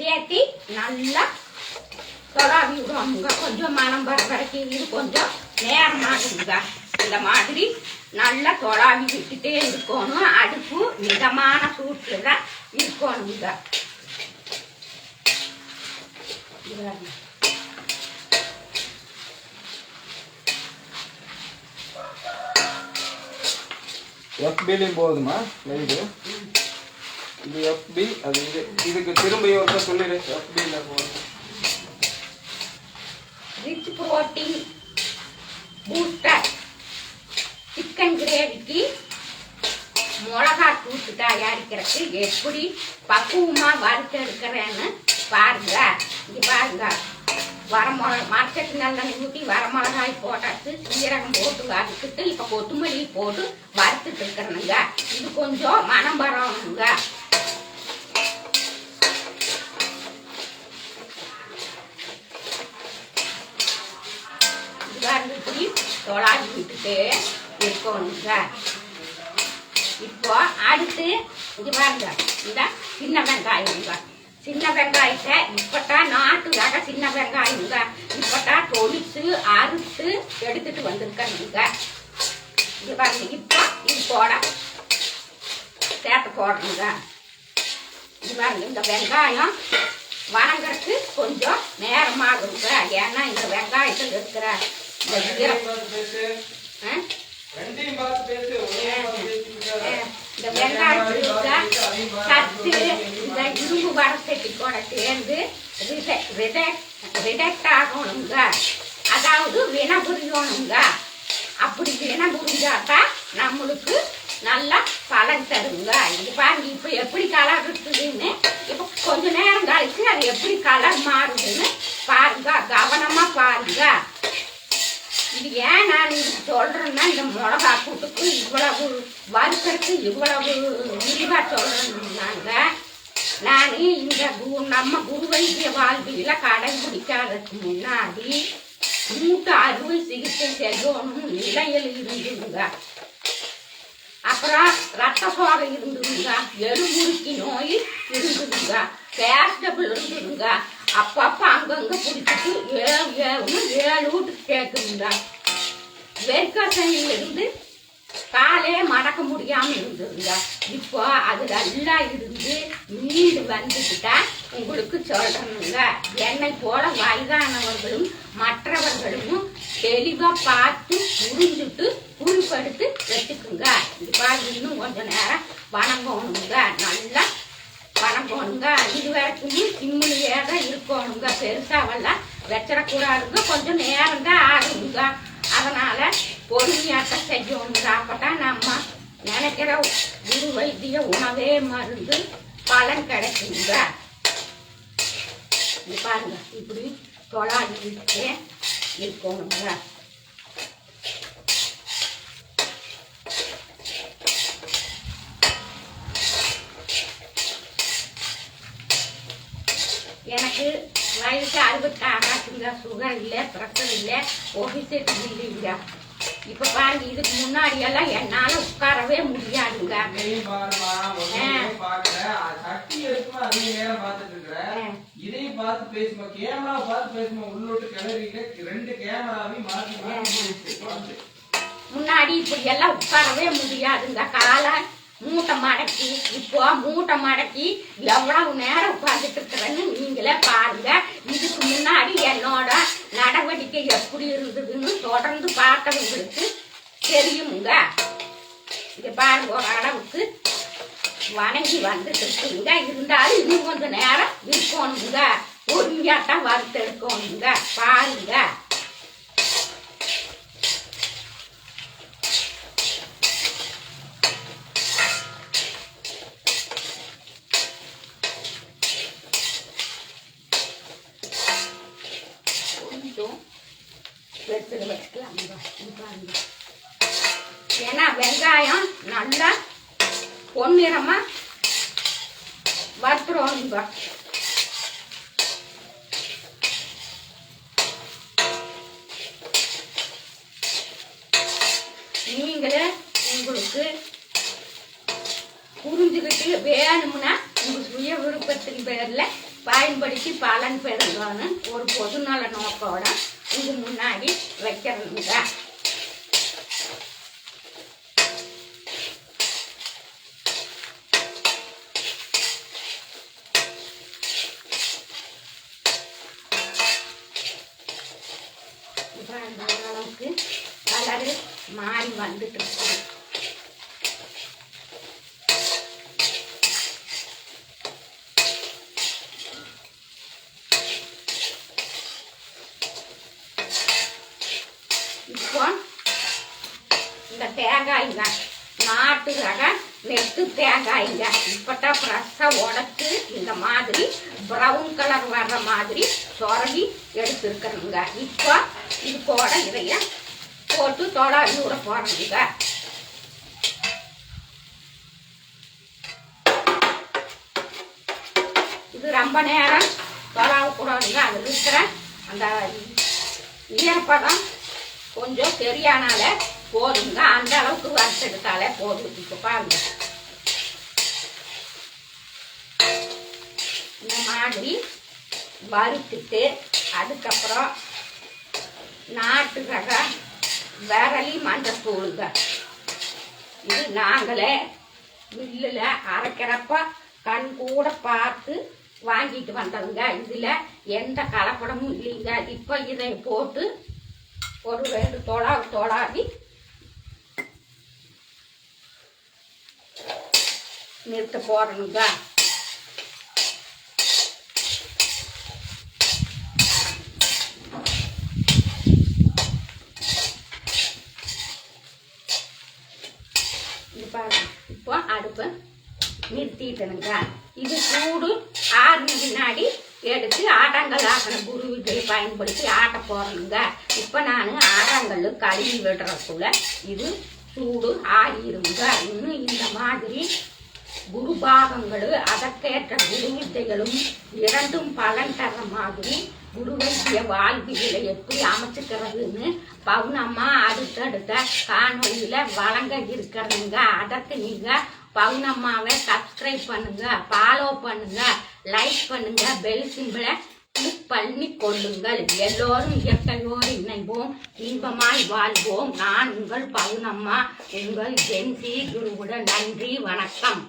சேர்த்து நல்லா தொடாவி விடுவாங்க. கொஞ்சம் மனம் வர வரைக்கும் இது கொஞ்சம் நேரமாகுங்க. இந்த மாதிரி நல்லா தொடாவி விட்டுட்டே இருக்கணும். அடுப்பு மிதமான சூட்டில் தான் இருக்கணுங்க. எஃபிலையும் போகுதுமா லைடு. இது எஃபி, அது இதுக்கு திரும்ப ஒருத்தர் சொல்லிடு. எஃபில போகுது. ரிச் புரோட்டீன் பூஸ்டர் சிக்கன் கிரேவிக்கு மிளகா தூத்து தயாரிக்கிறதுக்கு எப்படி பக்குவமா வறுத்து எடுக்கிறேன்னு பாருங்க. இங்க பாருங்க, மரச்சட்டு நல்லெண்ணெய் ஊற்றி வரமிளகாய் போட்டாச்சு, சீரகம் போட்டு வறுத்துட்டு இப்போ கொத்தமல்லி போட்டு வறுத்துட்டு இருக்கிறேனுங்க. இது கொஞ்சம் மனம் வரணுங்க. இப்படி தொலாடி விட்டுட்டே இருக்கணுங்க. இப்போ அடுத்து இது பாருங்க, இந்த சின்ன வெங்காயங்க. சின்ன வெங்காயத்தை இப்பதான் நாட்டு ரக சின்ன வெங்காயங்க. இப்பதான் தொளிச்சு அறுத்து எடுத்துட்டு வந்திருக்கணுங்க. இது பாருங்க, இப்போ இது போட சேர்த்து போடணுங்க. இது பாருங்க, இந்த வெங்காயம் வணங்குறதுக்கு கொஞ்சம் நேரமாகுங்க. ஏன்னா இந்த வெங்காயத்தில் இருக்கிற இந்த இந்த வெங்காயத்துல சத்து இந்த இரும்பு வடசட்டி கூட சேர்ந்து ரிடக்ட் ஆகணுங்க. அதாவது வினை புரியணுங்க. அப்படி வினை புரிஞ்சாதான் நம்மளுக்கு நல்லா பலன் தருங்க. இது பாருங்க, இப்ப எப்படி கலர் இருக்குதுன்னு இப்ப கொஞ்ச நேரம் கழிச்சு அது எப்படி கலர் மாறுதுன்னு பாருங்க. கவனமா பாருங்க. இது ஏன் நான் இது சொல்றேன்னா, இந்த மிளகா கூட்டுக்கு இவ்வளவு வறுக்கிறதுக்கு இவ்வளவு விரிவா சொல்றேன்னாங்க. நான் இந்த நம்ம குரு வைத்திய வாழ்வியல கடைபிடிக்காததுக்கு முன்னாடி மூட்டு அறுவை சிகிச்சை செய்யணும் நிலையில் இருந்துங்க. அப்புறம் ரத்த சோகை இருந்துதுங்க, எலும்புருக்கி நோய் இருந்துதுங்க, கேஸ்டபிள் இருந்துதுங்க. அப்பப்ப அங்கங்க பிடிச்சிட்டு ஏழு வீட்டுக்கு கேட்குங்க. வெறுக்கசையில இருந்து காலே மடக்க முடியாம இருந்துருங்க. இப்போ அது நல்லா இருந்து மீண்டு வந்துக்கிட்டா உங்களுக்கு சொல்றேனுங்க. என்னை போல வயதானவர்களும் மற்றவர்களும் தெளிவா பார்த்து புரிஞ்சுட்டு குறிப்பெடுத்து வச்சுக்குங்க. இப்போ இன்னும் கொஞ்ச நேரம் வணங்கணுங்க. நல்லா வணங்கணுங்க. இது வரைக்கும் சிம்மிலேயே தான் இருக்கணுங்க. பெருசாவெல்லாம் வச்சிடக்கூடாதுங்க. கொஞ்சம் நேரம் தான் ஆகுங்க. அதனால பொறுமையாட்டம் செய்யணுங்க. அப்பதான் நம்ம நினைக்கிற குரு வைத்திய உணவே மருந்து பலன் கிடைக்குங்க. இது பாருங்க, இப்படி தொலாடிக்கிட்டே இருக்கணுங்க. எனக்கு வயசுக்கு 66 ஆச்சுங்க. சுகர் இல்லை, பிரஷர் இல்லை, ஒபிசிட்டி இல்லைங்க. இப்ப பாருங்க, இதுக்கு முன்னாடி எல்லாம் என்னால உட்காரவே முடியாதுங்க. முன்னாடி இப்படி எல்லாம் உட்காரவே முடியாதுங்க. காலை மூட்டை மடக்கி, இப்போ மூட்டை மடக்கி எவ்வளவு நேரம் உட்கார்ந்துட்டு இருக்கிறேன்னு நீங்களே பாருங்க. இதுக்கு முன்னாடி என்னோட நடவடிக்கை எப்படி இருந்ததுன்னு தொடர்ந்து பார்த்தவங்களுக்கு தெரியுங்க. இங்க பாருங்க, ஒரு அளவுக்கு வணங்கி வந்துட்டு இருக்குங்க. இருந்தாலும் இன்னும் கொஞ்சம் நேரம் இருக்கணுங்க. பொறுமையாட்டம் வறுத்து எடுக்கணுங்க. பாருங்க. ஏன்னா வெங்காயம் நல்லா பொன்னிறமா வறுத்துருவோங்க. நீங்களே உங்களுக்கு புரிஞ்சுக்கிட்டு வேணும்னா உங்க சுய விருப்பத்தின் பேர்ல பயன்படுத்தி பலன் பெறுங்கன்னு ஒரு பொதுநல நோக்கோட இது முன்னாடி வைக்கிறதுங்க. அளவுக்கு கலரு மாறி வந்துட்டு இருக்கு. இப்போ இந்த தேங்காய்ங்க நாட்டு ரக நெட்டு தேங்காய்ங்க இப்போதான் ஃப்ரெஷ்ஷாக உடச்சி இந்த மாதிரி ப்ரௌன் கலர் வர்ற மாதிரி சொரவி எடுத்துருக்கணுங்க. இப்போ இது கூட இதைய போட்டு தொடாவி விட போகிறோங்க. இது ரொம்ப நேரம் தொடாவக்கூடாதுங்க. அதில் இருக்கிற அந்த ஈரப்பதம் கொஞ்சம் சரியானால போதுங்க. அந்த அளவுக்கு வறுத்தெடுத்தாலே போதும். இப்போ பாருங்க இந்த மாதிரி வறுத்துட்டு அதுக்கப்புறம் நாட்டு ரக விரலி மஞ்சத்தூளுங்க. இது நாங்களே மில்லில் அரைக்கிறப்ப கண் கூட பார்த்து வாங்கிட்டு வந்தோங்க. இதில் எந்த கலப்படமும் இல்லைங்க. இப்போ இதை போட்டு ஒரு 2 தொடாவி நிறுத்த போடணுங்க. இப்போ அடுப்பை நிறுத்திட்டனுங்க. இது சூடு 6 வினாடி எடுத்து ஆட்டாங்கல் ஆக்கின குருவிகளை பயன்படுத்தி ஆட்ட போறணுங்க. இப்போ நான் ஆட்டாங்கல் கழுவி விடுறதுக்குள்ள இது சூடு ஆகிருங்க. இன்னும் இந்த மாதிரி குரு பாகங்கள் அதற்கேற்ற குரு வித்தைகளும் இரண்டும் பலன் தர்ற மாதிரி குரு வைத்திய வாழ்வியலை எப்படி அமைச்சுக்கிறதுன்னு பவுனம்மா அடுத்தடுத்த காணொலியில வழங்க இருக்கிறதுங்க. அதற்கு நீங்க பவுனம்மாவை சப்ஸ்கிரைப் பண்ணுங்க, ஃபாலோ பண்ணுங்க, லைக் பண்ணுங்க, பெல் சிம்பிளை கிளிக் பண்ணி கொள்ளுங்கள். எல்லோரும் இயற்கையோடு இணைவோம், இன்பமாய் வாழ்வோம். நான் உங்கள் பவுனம்மா, உங்கள் ஜென்சி குருவுடன். நன்றி, வணக்கம்.